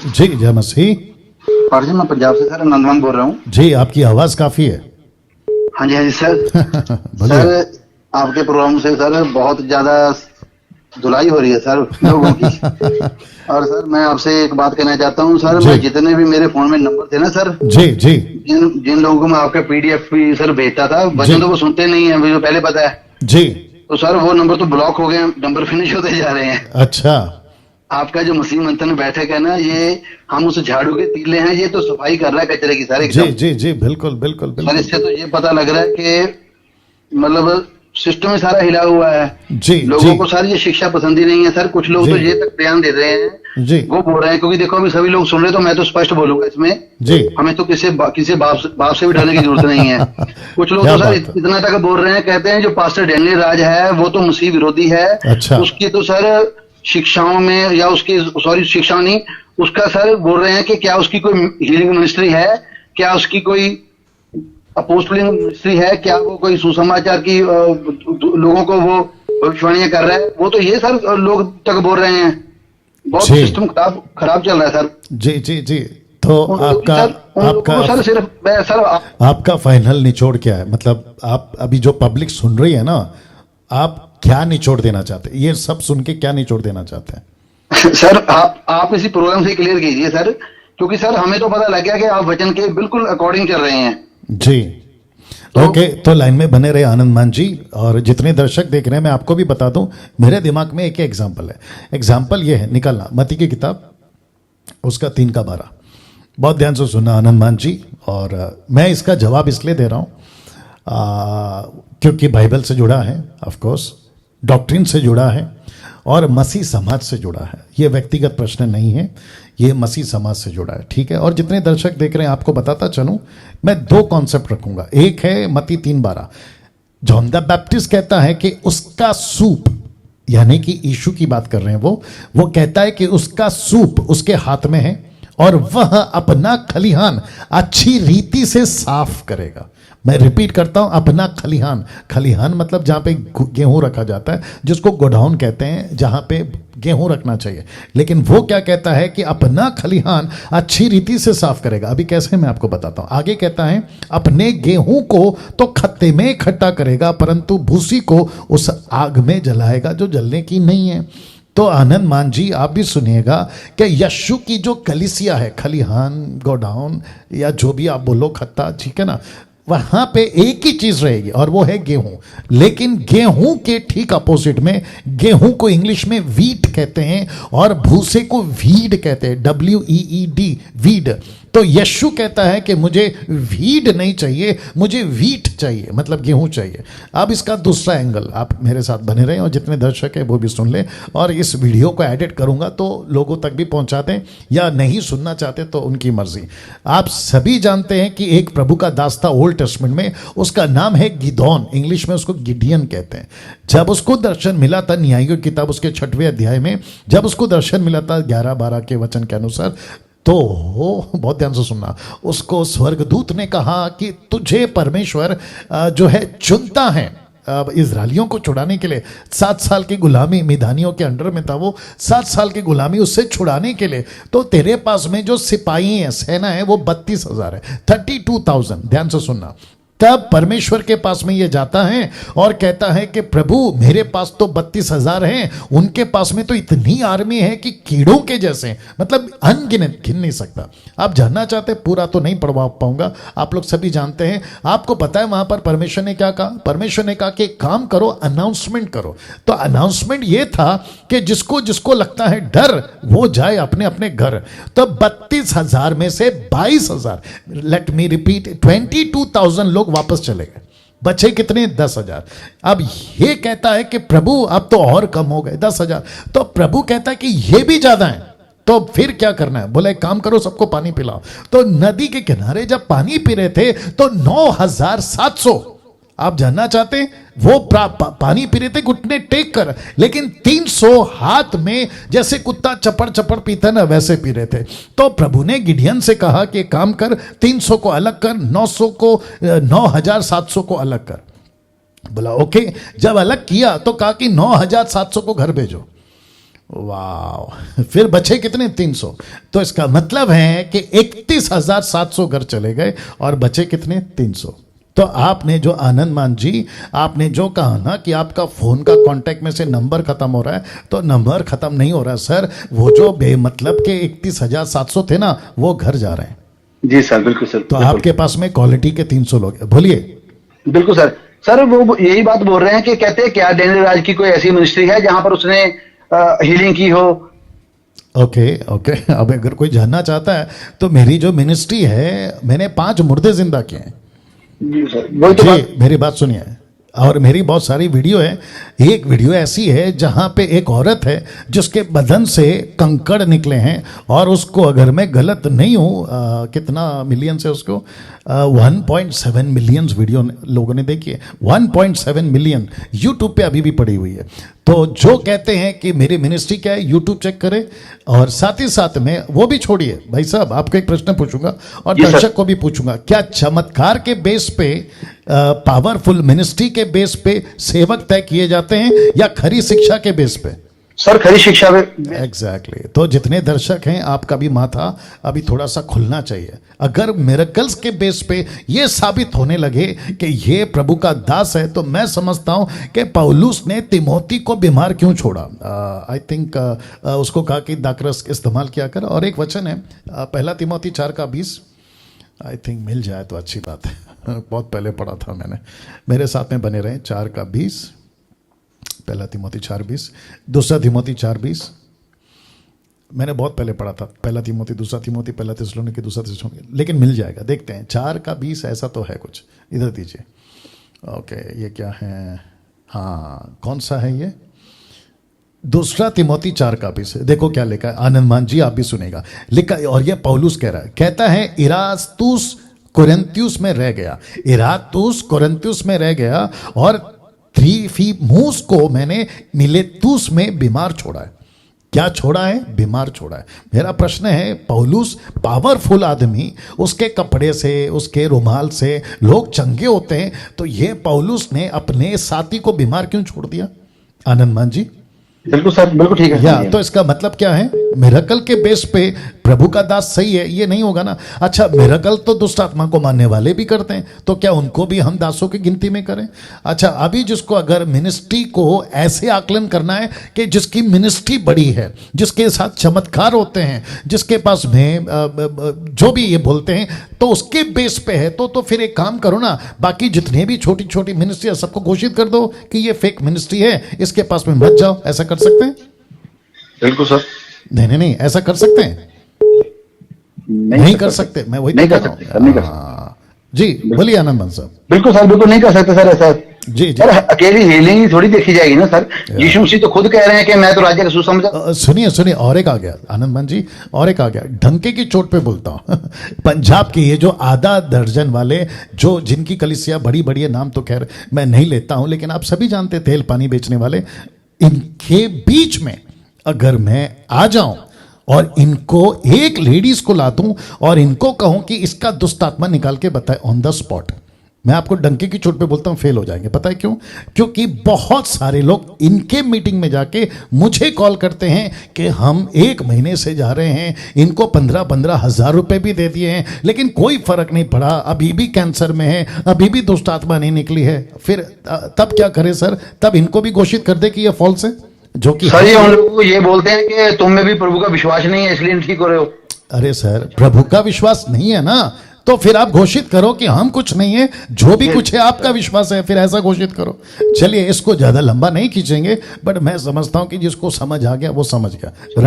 जी जय मसीह। और जी मैं पंजाब से सर नंदमान बोल रहा हूँ। जी आपकी आवाज काफी है। हाँ जी सर। बोलिए। सर आपके प्रोग्राम से सर बहुत ज्यादा धुलाई हो रही है सर लोगों की। और सर मैं आपसे एक बात कहना चाहता हूँ सर, जी मैं जितने भी मेरे फोन में नंबर थे ना सर, जी जी जिन जिन लोगों को मैं आपका पीडीएफ भी सर भेजता था, जी बच्चों तो वो सुनते नहीं है, मुझे पहले पता है। जी। तो सर वो नंबर तो ब्लॉक हो गए, नंबर फिनिश होते जा रहे हैं। अच्छा। आपका जो मसीह मंथन बैठक है ना, ये हम उस झाड़ू के तीले हैं, ये तो सफाई कर रहा है कचरे की सर जी एकदम। जी जी बिल्कुल बिल्कुल सर बिल्कुल। इससे तो ये पता लग रहा है कि मतलब सिस्टम ही सारा हिला हुआ है। जी लोगों जी को सर ये शिक्षा पसंद ही नहीं है सर। कुछ लोग जी तो ये तक बयान दे रहे हैं, जी वो बोल रहे हैं, क्योंकि देखो अभी सभी लोग सुन रहे हैं तो मैं तो स्पष्ट बोलूंगा इसमें, जी। हमें तो किसी बाप से भी डरने की जरूरत नहीं है। कुछ लोग क्या तो सर बात है। इतना तक बोल रहे हैं, कहते हैं जो पास्टर डैनियल राज है वो तो मसीह विरोधी है। अच्छा। उसकी तो सर शिक्षाओं में या उसकी सॉरी शिक्षा नहीं, उसका सर बोल रहे हैं कि क्या उसकी कोई हीलिंग मिनिस्ट्री है, क्या उसकी कोई अपोस्टलिंग मिनिस्ट्री है, क्या वो कोई सुसमाचार की लोगों को वो भविष्यवाणियां कर रहा है। वो तो ये सर लोग तक बोल रहे हैं। बहुत जी सिस्टम खराब चल रहा है सर। जी जी जी। तो आपका आपका सर सिर्फ सर आपका फाइनल निचोड़ क्या है? मतलब आप अभी जो पब्लिक सुन रही है ना, आप क्या निचोड़ देना चाहते हैं? ये सब सुन के क्या निचोड़ देना चाहते हैं? सर आप इसी प्रोग्राम से क्लियर कीजिए सर, क्योंकि सर हमें तो पता लग गया कि आप वचन के बिल्कुल अकॉर्डिंग चल रहे हैं। जी ओके तो लाइन में बने रहे आनंद मान जी। और जितने दर्शक देख रहे हैं मैं आपको भी बता दूं, मेरे दिमाग में एक एग्जाम्पल है। एग्जाम्पल ये है, निकलना मती की किताब उसका 3:12। बहुत ध्यान से सुनना आनंद मान जी। और मैं इसका जवाब इसलिए दे रहा हूं क्योंकि बाइबल से जुड़ा है, ऑफ कोर्स डॉक्ट्रिन से जुड़ा है और मसीह समाज से जुड़ा है। ये व्यक्तिगत प्रश्न नहीं है, ये मसीह समाज से जुड़ा है, ठीक है। और जितने दर्शक देख रहे हैं आपको बताता चलूं, मैं 2 कॉन्सेप्ट रखूंगा। एक है मत्ती 3:12। जॉन द बैप्टिस्ट कहता है कि उसका सूप, यानी कि यीशु की बात कर रहे हैं वो कहता है कि उसका सूप उसके हाथ में है और वह अपना खलिहान अच्छी रीति से साफ करेगा। मैं रिपीट करता हूं, अपना खलिहान। खलिहान मतलब जहां पे गेहूं रखा जाता है, जिसको गोडाउन कहते हैं, जहां पे गेहूं रखना चाहिए। लेकिन वो क्या कहता है कि अपना खलिहान अच्छी रीति से साफ करेगा। अभी कैसे मैं आपको बताता हूं। आगे कहता है अपने गेहूं को तो खत्ते में इकट्ठा करेगा, परंतु भूसी को उस आग में जलाएगा जो जलने की नहीं है। तो आनंद मान जी आप भी सुनिएगा कि यीशु की जो कलीसिया है, खलिहान, गोडाउन या जो भी आप बोलो, खत्ता, ठीक है ना, वहां पे एक ही चीज रहेगी और वो है गेहूं। लेकिन गेहूं के ठीक अपोजिट में, गेहूं को इंग्लिश में वीट कहते हैं और भूसे को वीड कहते हैं, WEED, वीड। तो यीशु कहता है कि मुझे वीड नहीं चाहिए, मुझे वीट चाहिए, मतलब गेहूं चाहिए। अब इसका दूसरा एंगल, आप मेरे साथ बने रहें और जितने दर्शक हैं वो भी सुन लें। और इस वीडियो को एडिट करूंगा तो लोगों तक भी पहुंचा दें, या नहीं सुनना चाहते तो उनकी मर्जी। आप सभी जानते हैं कि एक प्रभु का दास था ओल्ड टेस्टमेंट में, उसका नाम है गिदोन, इंग्लिश में उसको गिडियन कहते हैं। जब उसको दर्शन मिला था न्यायियों की किताब उसके 6वें अध्याय में, जब उसको दर्शन मिला था 11-12 के वचन के अनुसार, तो बहुत ध्यान से सुनना, उसको स्वर्गदूत ने कहा कि तुझे परमेश्वर जो है चुनता है इजराइलियों को छुड़ाने के लिए। 7 साल की गुलामी, मिधानियों के अंडर में था वो, 7 साल की गुलामी उससे छुड़ाने के लिए। तो तेरे पास में जो सिपाही हैं, सेना है, वो 32,000 है, 32,000। ध्यान से सुनना। तब परमेश्वर के पास में ये जाता है और कहता है कि प्रभु मेरे पास तो 32,000 हैं, उनके पास में तो इतनी आर्मी है कि कीड़ों के जैसे, मतलब अनगिनत, गिन नहीं सकता। आप जानना चाहते, पूरा तो नहीं पढ़वा पाऊंगा, आप लोग सभी जानते हैं। आपको पता है वहां पर परमेश्वर ने क्या कहा? परमेश्वर ने कहा कि काम करो, अनाउंसमेंट करो। तो अनाउंसमेंट ये था कि जिसको जिसको लगता है डर, वो जाए अपने अपने घर। तो 32,000 में से 22,000, लेट मी रिपीट, 22,000 लोग वापस चले गए। बचे कितने? 10,000। अब ये कहता है कि प्रभु अब तो और कम हो गए 10,000। तो प्रभु कहता है कि ये भी ज्यादा है, तो फिर क्या करना है? बोले एक काम करो, सबको पानी पिलाओ। तो नदी के किनारे जब पानी पी रहे थे तो 9,700, आप जानना चाहते हैं, वो पानी पी रहे थे घुटने टेक कर, लेकिन 300 हाथ में, जैसे कुत्ता चपड़ चपड़ पीता ना, वैसे पी रहे थे। तो प्रभु ने गिडियन से कहा कि काम कर, 300 को अलग कर, 9,700 को अलग कर। बोला ओके। जब अलग किया तो कहा कि 9,700 को घर भेजो। वाह, फिर बचे कितने? 300। तो इसका मतलब है कि 31,700 घर चले गए और बचे कितने? 300। तो आपने जो आनंद मान जी, आपने जो कहा ना कि आपका फोन का कांटेक्ट में से नंबर खत्म हो रहा है, तो नंबर खत्म नहीं हो रहा सर, वो जो बेमतलब के 31,700 थे ना, वो घर जा रहे हैं। जी सर, बिल्कुल सर। तो आपके पास में क्वालिटी के 300 लोग हैं। बोलिए। बिल्कुल सर। सर वो यही बात बोल रहे हैं कि कहते हैं क्या डैनियल राज की कोई ऐसी मिनिस्ट्री है जहां पर उसने हीलिंग की हो? ओके ओके, अब अगर कोई जानना चाहता है तो मेरी जो मिनिस्ट्री है, मैंने 5 मुर्दे जिंदा किए हैं। जी सर, वही तो बात। जी, मेरी बात सुनिए। और मेरी बहुत सारी वीडियो है। एक वीडियो ऐसी है जहां पे एक औरत है जिसके बदन से कंकड़ निकले हैं, और उसको, अगर मैं गलत नहीं हूँ, कितना मिलियन से उसको 1.7 मिलियन वीडियो लोगों ने देखी है। 1.7 मिलियन यूट्यूब पे अभी भी पड़ी हुई है। तो जो कहते हैं कि मेरी मिनिस्ट्री क्या है, यूट्यूब चेक करें। और साथ ही साथ में वो भी छोड़िए भाई साहब, आपको एक प्रश्न पूछूंगा और जी सर। दर्शक को भी पूछूंगा, क्या चमत्कार के बेस पे, पावरफुल मिनिस्ट्री के बेस पे सेवक तय किए जाते हैं या खरी शिक्षा के बेस पे? सर खरी शिक्षा में। एग्जैक्टली। तो जितने दर्शक हैं, आपका भी माथा अभी थोड़ा सा खुलना चाहिए। अगर मिरेकल्स के बेस पे ये साबित होने लगे कि ये प्रभु का दास है, तो मैं समझता हूं कि पौलुस ने तिमोथी को बीमार क्यों छोड़ा। आई थिंक उसको कहा कि दाखरस इस्तेमाल किया कर। और एक वचन है, पहला तिमोथी 4:20, आई थिंक मिल जाए तो अच्छी बात है। बहुत पहले पढ़ा था मैंने, मेरे साथ में बने रहे। 4:20, पहला तिमोथी 4:20, दूसरा तिमोथी 4:20, मैंने बहुत पहले पढ़ा था। पहला तिमोथी, दूसरा तिमोथी, पहला थिस्सलुनीके, दूसरा थिस्सलुनीके, लेकिन मिल जाएगा, देखते हैं। 4:20 ऐसा तो है कुछ, इधर दीजिए। ओके, ये क्या है? हाँ, कौन सा है ये? दूसरा तिमोथी 4:20। देखो क्या लिखा है, आनंद मान जी आप भी सुनेगा। लिखा, और ये पौलुस कह रहा है, कहता है इरास्तुस कोरिन्थियुस में रह गया। इरास्तुस कोरिन्थियुस में रह गया और त्रोफिमुस को मैंने मिलेतुस में बीमार छोड़ा है। क्या छोड़ा है? बीमार छोड़ा है। मेरा प्रश्न है, पौलुस पावरफुल आदमी, उसके कपड़े से, उसके रुमाल से लोग चंगे होते हैं, तो ये पौलुस ने अपने साथी को बीमार क्यों छोड़ दिया? आनंद मान जी। बिल्कुल सर, बिल्कुल ठीक है। या तो इसका मतलब क्या है? मिरेकल के बेस पे प्रभु का दास सही है, ये नहीं होगा ना। अच्छा, मिरेकल तो दुष्ट आत्मा को मानने वाले भी करते हैं, तो क्या उनको भी हम दासों की गिनती में करें? अच्छा, अभी जिसको अगर मिनिस्ट्री को ऐसे आकलन करना है कि जिसकी मिनिस्ट्री बड़ी है, जिसके साथ चमत्कार होते हैं, जिसके पास में जो भी ये बोलते हैं, तो उसके बेस पे है, तो फिर एक काम करो ना, बाकी जितने भी छोटी छोटी मिनिस्ट्री है सबको घोषित कर दो कि ये फेक मिनिस्ट्री है, इसके पास में मत जाओ। ऐसा कर सकते हैं? बिल्कुल सर। नहीं, ऐसा कर सकते हैं? नहीं कर सकते। मैं वही नहीं तो कर कह रहा हूं। सकते, नहीं कर सकते। जी बोलिए आनंद साहब। बिल्कुल सर, बिल्कुल नहीं कर सकते सर ऐसा। जी सर अकेली हीलिंग ही थोड़ी देखी जाएगी ना सर। यीशु मसीह तो खुद कह रहे हैं कि मैं तो राज्य का सुसमाचार। सुनिए, और एक आ गया आनंद मान जी, और एक आ गया। ढंके की चोट पे बोलता हूं। पंजाब के ये जो आधा दर्जन वाले, जो जिनकी कलीसिया बड़ी बड़ी है, नाम तो खैर मैं नहीं लेता हूं, लेकिन आप सभी जानते, तेल पानी बेचने वाले, इनके बीच में अगर मैं आ जाऊं और इनको, एक लेडीज को ला दूं और इनको कहूं कि इसका दुष्ट आत्मा निकाल के बताए ऑन द स्पॉट, मैं आपको डंके की चोट पे बोलता हूं फेल हो जाएंगे। पता है क्यों? क्योंकि बहुत सारे लोग इनके मीटिंग में जाके मुझे कॉल करते हैं कि हम 1 महीने से जा रहे हैं, इनको 15-15 हजार रुपए भी दे दिए हैं, लेकिन कोई फर्क नहीं पड़ा, अभी भी कैंसर में है, अभी भी दुष्ट आत्मा नहीं निकली है। फिर तब क्या करें सर? तब इनको भी घोषित कर दे कि यह फॉल्स है, जो कि सर ये उन लोगों को ये बोलते हैं कि तुम में भी प्रभु का विश्वास नहीं है, इसलिए ठीक हो रहे हो। अरे सर, प्रभु का विश्वास नहीं है ना, तो फिर आप घोषित करो कि हम कुछ नहीं है, जो भी कुछ है आपका विश्वास है, फिर ऐसा घोषित करो। चलिए, इसको ज्यादा लंबा नहीं खींचेंगे, बट मैं समझता हूं कि जिसको समझ आ गया वो समझ गया, राइट।